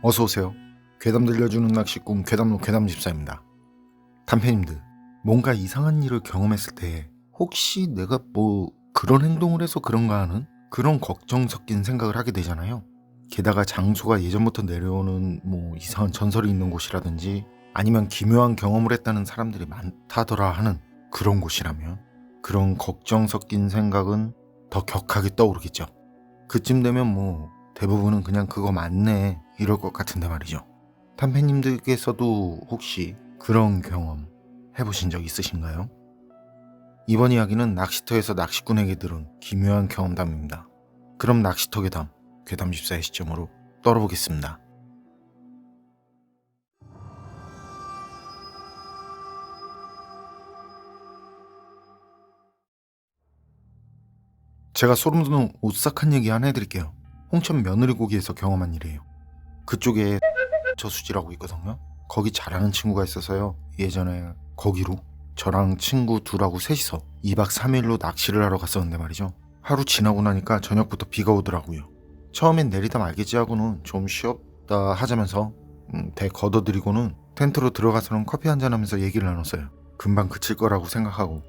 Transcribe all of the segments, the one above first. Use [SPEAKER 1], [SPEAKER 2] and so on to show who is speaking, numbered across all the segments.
[SPEAKER 1] 어서오세요. 괴담 들려주는 낚시꾼 괴담로 괴담집사입니다. 단편님들, 뭔가 이상한 일을 경험했을 때 혹시 내가 그런 행동을 해서 그런가 하는 그런 걱정 섞인 생각을 하게 되잖아요. 게다가 장소가 예전부터 내려오는 이상한 전설이 있는 곳이라든지 아니면 기묘한 경험을 했다는 사람들이 많다더라 하는 그런 곳이라면 그런 걱정 섞인 생각은 더 격하게 떠오르겠죠. 그쯤 되면 대부분은 그냥 그거 맞네 이럴 것 같은데 말이죠. 탄팬님들께서도 혹시 그런 경험 해보신 적 있으신가요? 이번 이야기는 낚시터에서 낚시꾼에게 들은 기묘한 경험담입니다. 그럼 낚시터 괴담, 괴담집사의 시점으로 떨어보겠습니다. 제가 소름 돋는 오싹한 얘기 하나 해드릴게요. 홍천 며느리 고기에서 경험한 일이에요. 그쪽에 저수지라고 있거든요. 거기 잘하는 친구가 있어서요. 예전에 거기로 저랑 친구 둘하고 셋이서 2박 3일로 낚시를 하러 갔었는데 말이죠. 하루 지나고 나니까 저녁부터 비가 오더라고요. 처음엔 내리다 말겠지 하고는 좀 쉬었다 하자면서 배 걷어들이고는 텐트로 들어가서는 커피 한잔 하면서 얘기를 나눴어요. 금방 그칠 거라고 생각하고.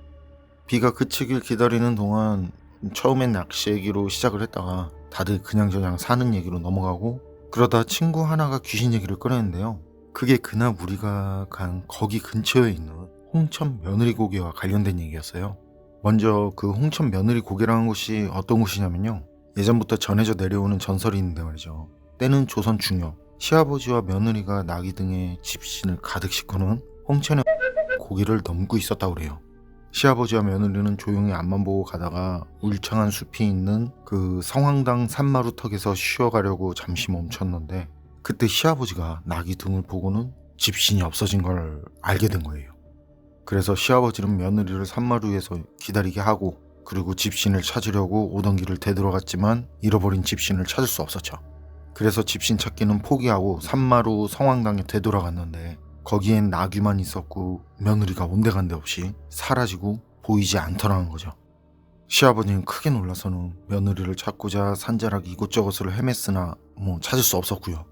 [SPEAKER 1] 비가 그치길 기다리는 동안 처음엔 낚시 얘기로 시작을 했다가 다들 그냥저냥 사는 얘기로 넘어가고, 그러다 친구 하나가 귀신 얘기를 꺼냈는데요. 그게 그날 우리가 간 거기 근처에 있는 홍천 며느리 고개와 관련된 얘기였어요. 먼저 그 홍천 며느리 고개라는 곳이 어떤 곳이냐면요, 예전부터 전해져 내려오는 전설이 있는데 말이죠. 때는 조선 중엽, 시아버지와 며느리가 나귀 등에 집신을 가득 싣고는 홍천의 고개를 넘고 있었다고 그래요. 시아버지와 며느리는 조용히 앞만 보고 가다가 울창한 숲이 있는 그 성황당 산마루 턱에서 쉬어가려고 잠시 멈췄는데, 그때 시아버지가 나귀 등을 보고는 집신이 없어진 걸 알게 된 거예요. 그래서 시아버지는 며느리를 산마루에서 기다리게 하고, 그리고 집신을 찾으려고 오던 길을 되돌아갔지만 잃어버린 집신을 찾을 수 없었죠. 그래서 집신 찾기는 포기하고 산마루 성황당에 되돌아갔는데, 거기엔 나귀만 있었고 며느리가 온데간데 없이 사라지고 보이지 않더라는 거죠. 시아버지는 크게 놀라서는 며느리를 찾고자 산자락 이곳저곳을 헤맸으나 찾을 수 없었고요.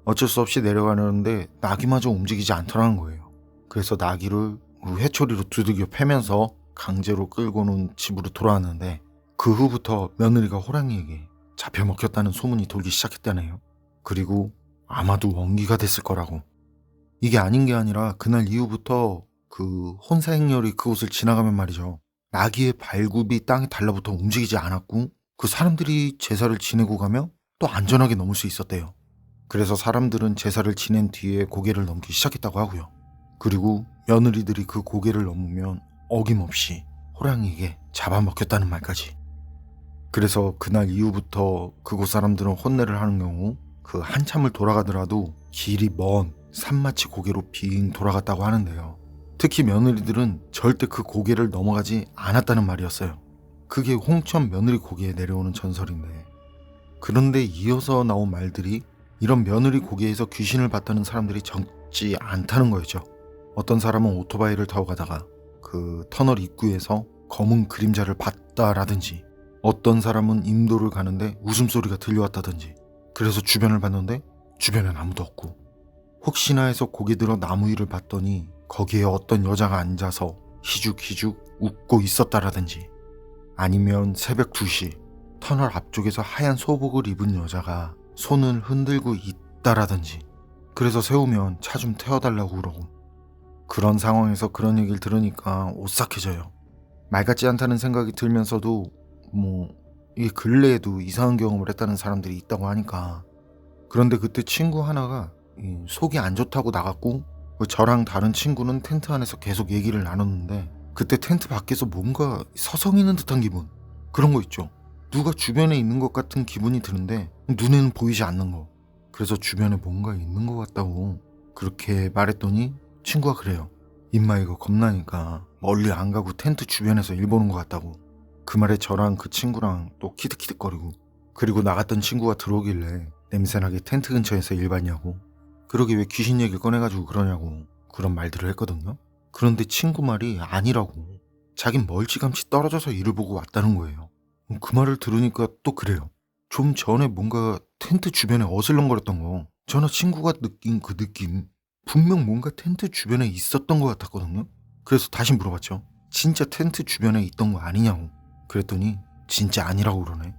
[SPEAKER 1] 어쩔 수 없이 내려가려는데 나귀마저 움직이지 않더라는 거예요. 그래서 나귀를 회초리로 두들겨 패면서 강제로 끌고는 집으로 돌아왔는데, 그 후부터 며느리가 호랑이에게 잡혀먹혔다는 소문이 돌기 시작했다네요. 그리고 아마도 원기가 됐을 거라고. 이게 아닌 게 아니라 그날 이후부터 그 혼사 행렬이 그곳을 지나가면 말이죠, 나귀의 발굽이 땅에 달라붙어 움직이지 않았고, 그 사람들이 제사를 지내고 가며 또 안전하게 넘을 수 있었대요. 그래서 사람들은 제사를 지낸 뒤에 고개를 넘기 시작했다고 하고요. 그리고 며느리들이 그 고개를 넘으면 어김없이 호랑이에게 잡아먹혔다는 말까지. 그래서 그날 이후부터 그곳 사람들은 혼례를 하는 경우 그 한참을 돌아가더라도 길이 먼 산마치 고개로 빙 돌아갔다고 하는데요. 특히 며느리들은 절대 그 고개를 넘어가지 않았다는 말이었어요. 그게 홍천 며느리 고개에 내려오는 전설인데, 그런데 이어서 나온 말들이 이런 며느리 고개에서 귀신을 봤다는 사람들이 적지 않다는 거였죠. 어떤 사람은 오토바이를 타고 가다가 그 터널 입구에서 검은 그림자를 봤다라든지, 어떤 사람은 임도를 가는데 웃음소리가 들려왔다든지, 그래서 주변을 봤는데 주변엔 아무도 없고, 혹시나 해서 고개 들어 나무 위를 봤더니 거기에 어떤 여자가 앉아서 희죽희죽 웃고 있었다라든지, 아니면 새벽 2시 터널 앞쪽에서 하얀 소복을 입은 여자가 손을 흔들고 있다라든지, 그래서 세우면 차 좀 태워달라고 그러고. 그런 상황에서 그런 얘기를 들으니까 오싹해져요. 말 같지 않다는 생각이 들면서도 이게 근래에도 이상한 경험을 했다는 사람들이 있다고 하니까. 그런데 그때 친구 하나가 속이 안 좋다고 나갔고, 저랑 다른 친구는 텐트 안에서 계속 얘기를 나눴는데, 그때 텐트 밖에서 뭔가 서성이는 듯한 기분, 그런 거 있죠. 누가 주변에 있는 것 같은 기분이 드는데 눈에는 보이지 않는 거. 그래서 주변에 뭔가 있는 것 같다고 그렇게 말했더니 친구가 그래요. 입마이가 겁나니까 멀리 안 가고 텐트 주변에서 일 보는 것 같다고. 그 말에 저랑 그 친구랑 또 키득키득거리고, 그리고 나갔던 친구가 들어오길래 냄새나게 텐트 근처에서 일 봤냐고, 그러게 왜 귀신 얘기를 꺼내가지고 그러냐고 그런 말들을 했거든요. 그런데 친구 말이 아니라고, 자긴 멀찌감치 떨어져서 일을 보고 왔다는 거예요. 그 말을 들으니까 또 그래요. 좀 전에 뭔가 텐트 주변에 어슬렁거렸던 거, 저나 친구가 느낀 그 느낌, 분명 뭔가 텐트 주변에 있었던 것 같았거든요. 그래서 다시 물어봤죠. 진짜 텐트 주변에 있던 거 아니냐고. 그랬더니 진짜 아니라고 그러네.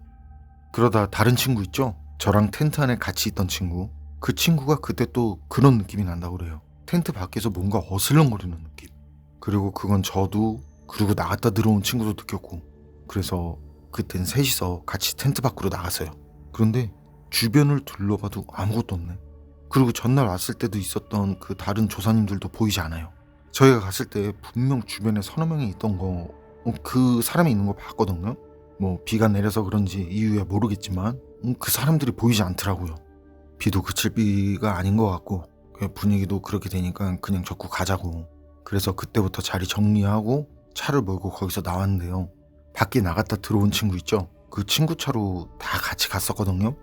[SPEAKER 1] 그러다 다른 친구 있죠? 저랑 텐트 안에 같이 있던 친구. 그 친구가 그때 또 그런 느낌이 난다고 그래요. 텐트 밖에서 뭔가 어슬렁거리는 느낌. 그리고 그건 저도, 그리고 나갔다 들어온 친구도 느꼈고, 그래서 그땐 셋이서 같이 텐트 밖으로 나갔어요. 그런데 주변을 둘러봐도 아무것도 없네. 그리고 전날 왔을 때도 있었던 그 다른 조사님들도 보이지 않아요. 저희가 갔을 때 분명 주변에 서너 명이 있던 거, 그 사람이 있는 거 봤거든요. 뭐 비가 내려서 그런지 이유야 모르겠지만 그 사람들이 보이지 않더라고요. 비도 그칠 비가 아닌 것 같고, 분위기도 그렇게 되니까 그냥 적고 가자고. 그래서 그때부터 자리 정리하고 차를 몰고 거기서 나왔는데요. 밖에 나갔다 들어온 친구 있죠? 그 친구 차로 다 같이 갔었거든요.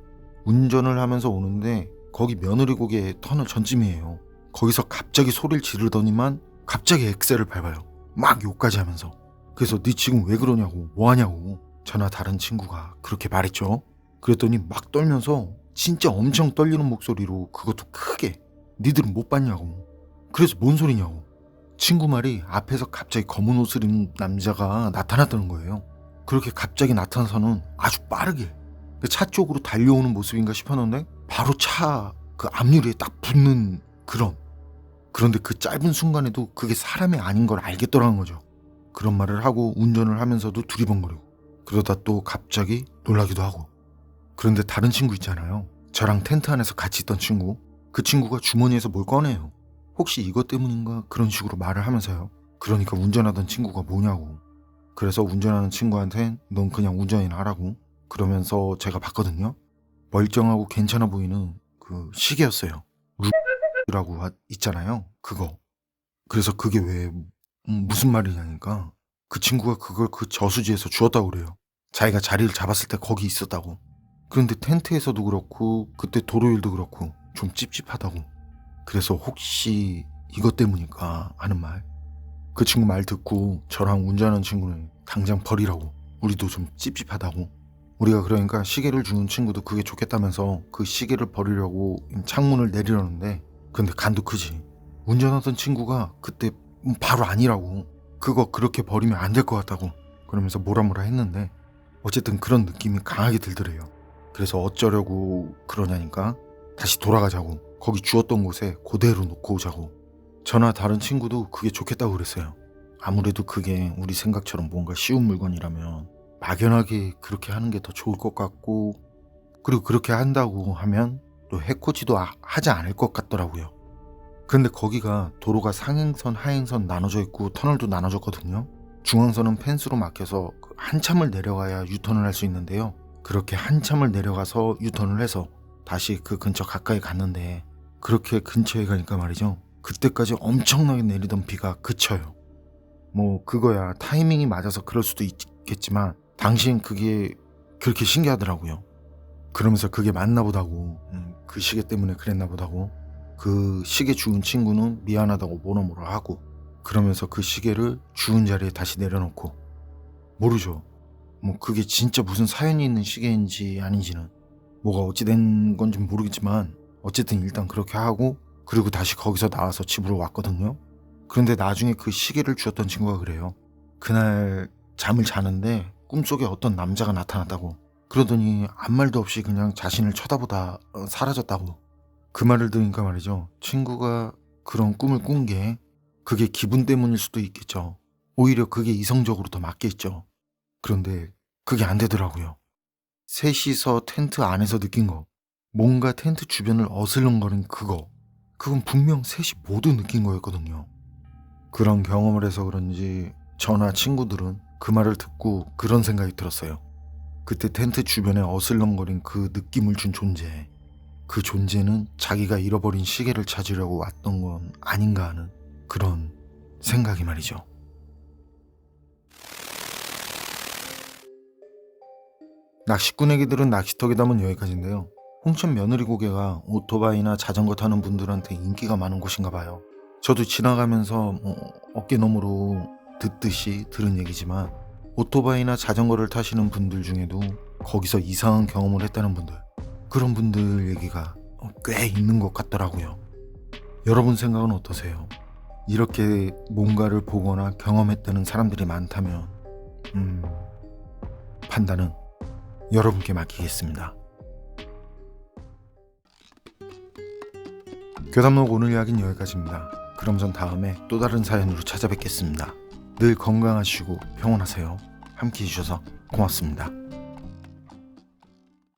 [SPEAKER 1] 운전을 하면서 오는데 거기 며느리 고개 터널 전쯤이에요. 거기서 갑자기 소리를 지르더니만 갑자기 엑셀을 밟아요. 막 욕까지 하면서. 그래서 네 지금 왜 그러냐고, 뭐하냐고 저나 다른 친구가 그렇게 말했죠. 그랬더니 막 떨면서 진짜 엄청 떨리는 목소리로, 그것도 크게, 니들은 못 봤냐고, 그래서 뭔 소리냐고. 친구 말이 앞에서 갑자기 검은 옷을 입은 남자가 나타났다는 거예요. 그렇게 갑자기 나타나서는 아주 빠르게 차 쪽으로 달려오는 모습인가 싶었는데 바로 차 그 앞유리에 딱 붙는 그런. 그런데 그 짧은 순간에도 그게 사람이 아닌 걸 알겠더라는 거죠. 그런 말을 하고 운전을 하면서도 두리번거리고, 그러다 또 갑자기 놀라기도 하고. 그런데 다른 친구 있잖아요. 저랑 텐트 안에서 같이 있던 친구. 그 친구가 주머니에서 뭘 꺼내요. 혹시 이것 때문인가 그런 식으로 말을 하면서요. 그러니까 운전하던 친구가 뭐냐고. 그래서 운전하는 친구한테 넌 그냥 운전이나 하라고 그러면서 제가 봤거든요. 멀쩡하고 괜찮아 보이는 그 시계였어요. 루라고 있잖아요. 그거. 그래서 그게 왜 무슨 말이냐니까 그 친구가 그걸 그 저수지에서 주웠다고 그래요. 자기가 자리를 잡았을 때 거기 있었다고. 그런데 텐트에서도 그렇고 그때 도로일도 그렇고 좀 찝찝하다고. 그래서 혹시 이것 때문일까 하는 말. 그 친구 말 듣고 저랑 운전하는 친구는 당장 버리라고. 우리도 좀 찝찝하다고. 우리가 그러니까 시계를 주는 친구도 그게 좋겠다면서 그 시계를 버리려고 창문을 내리려는데, 근데 간도 크지. 운전하던 친구가 그때 바로 아니라고. 그거 그렇게 버리면 안 될 것 같다고 그러면서 뭐라 했는데, 어쨌든 그런 느낌이 강하게 들더래요. 그래서 어쩌려고 그러냐니까 다시 돌아가자고, 거기 주웠던 곳에 그대로 놓고 오자고. 저나 다른 친구도 그게 좋겠다고 그랬어요. 아무래도 그게 우리 생각처럼 뭔가 쉬운 물건이라면 막연하게 그렇게 하는 게 더 좋을 것 같고, 그리고 그렇게 한다고 하면 또 해코지도 하지 않을 것 같더라고요. 근데 거기가 도로가 상행선 하행선 나눠져 있고 터널도 나눠졌거든요. 중앙선은 펜스로 막혀서 한참을 내려가야 유턴을 할 수 있는데요. 그렇게 한참을 내려가서 유턴을 해서 다시 그 근처 가까이 갔는데, 그렇게 근처에 가니까 말이죠, 그때까지 엄청나게 내리던 비가 그쳐요. 뭐 그거야 타이밍이 맞아서 그럴 수도 있겠지만 당시엔 그게 그렇게 신기하더라고요. 그러면서 그게 맞나 보다고, 그 시계 때문에 그랬나 보다고. 그 시계 주운 친구는 미안하다고 뭐라 하고, 그러면서 그 시계를 주운 자리에 다시 내려놓고. 모르죠. 뭐 그게 진짜 무슨 사연이 있는 시계인지 아닌지는, 뭐가 어찌된 건지 모르겠지만 어쨌든 일단 그렇게 하고, 그리고 다시 거기서 나와서 집으로 왔거든요. 그런데 나중에 그 시계를 주었던 친구가 그래요. 그날 잠을 자는데 꿈속에 어떤 남자가 나타났다고. 그러더니 아무 말도 없이 그냥 자신을 쳐다보다 사라졌다고. 그 말을 들으니까 말이죠, 친구가 그런 꿈을 꾼 게 그게 기분 때문일 수도 있겠죠. 오히려 그게 이성적으로 더 맞겠죠. 그런데 그게 안 되더라고요. 셋이서 텐트 안에서 느낀 거, 뭔가 텐트 주변을 어슬렁거린 그거, 그건 분명 셋이 모두 느낀 거였거든요. 그런 경험을 해서 그런지 저나 친구들은 그 말을 듣고 그런 생각이 들었어요. 그때 텐트 주변에 어슬렁거린 그 느낌을 준 존재, 그 존재는 자기가 잃어버린 시계를 찾으려고 왔던 건 아닌가 하는 그런 생각이 말이죠. 낚시꾼 애기들은 낚시터에 담은 여기까지인데요. 홍천 며느리 고개가 오토바이나 자전거 타는 분들한테 인기가 많은 곳인가 봐요. 저도 지나가면서 어깨너머로 듣듯이 들은 얘기지만, 오토바이나 자전거를 타시는 분들 중에도 거기서 이상한 경험을 했다는 분들, 그런 분들 얘기가 꽤 있는 것 같더라고요. 여러분 생각은 어떠세요? 이렇게 뭔가를 보거나 경험했다는 사람들이 많다면 판단은 여러분께 맡기겠습니다. 괴담록 오늘 이야기는 여기까지입니다. 그럼 전 다음에 또 다른 사연으로 찾아뵙겠습니다. 늘 건강하시고 평온하세요. 함께 해주셔서 고맙습니다.